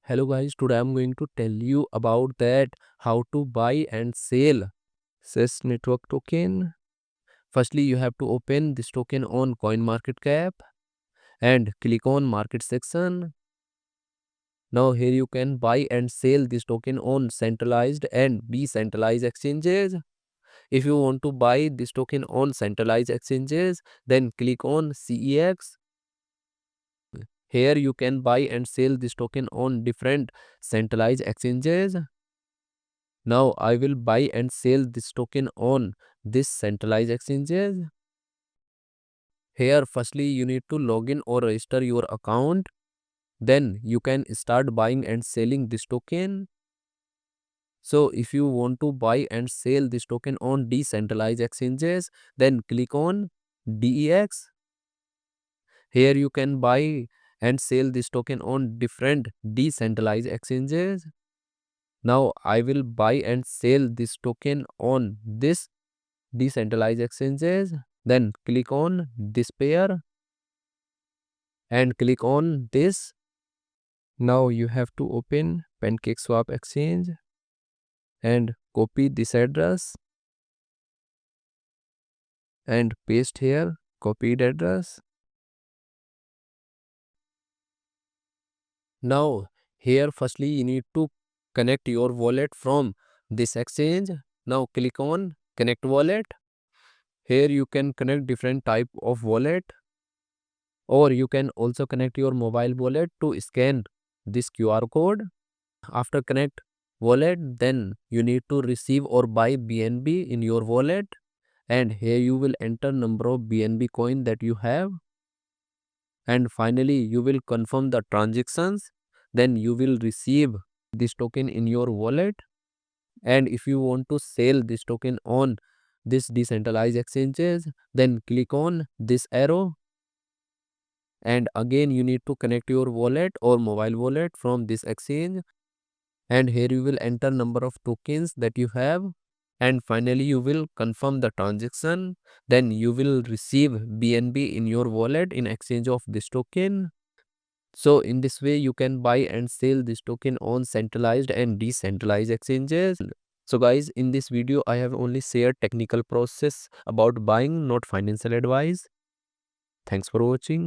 Hello guys, today I'm going to tell you about that how to buy and sell SES network token. Firstly, you have to open this token on CoinMarketCap and click on market section. Now here you can buy and sell this token on centralized and decentralized exchanges. If you want to buy this token on centralized exchanges, then click on CEX. Here you can buy and sell this token on different centralized exchanges. Now I will buy and sell this token on this centralized exchanges. Here firstly you need to log in or register your account. Then you can start buying and selling this token. So if you want to buy and sell this token on decentralized exchanges, then click on DEX. Here you can buy and sell this token on different decentralized exchanges. Now I will buy and sell this token on this decentralized exchanges. Then click on this pair and click on this. Now you have to open PancakeSwap exchange and copy this address and paste here copied address. Now here firstly you need to connect your wallet from this exchange. Now click on connect wallet. Here you can connect different type of wallet, or you can also connect your mobile wallet to scan this QR code. After connect wallet, then you need to receive or buy BNB in your wallet, and here you will enter number of BNB coin that you have, and finally you will confirm the transactions. Then you will receive this token in your wallet. And if you want to sell this token on this decentralized exchanges, then click on this arrow, and again you need to connect your wallet or mobile wallet from this exchange, and here you will enter number of tokens that you have, and finally you will confirm the transaction. Then you will receive BNB in your wallet in exchange of this token. So in this way you can buy and sell this token on centralized and decentralized exchanges. So guys, in this video I have only shared technical process about buying, not financial advice. Thanks for watching.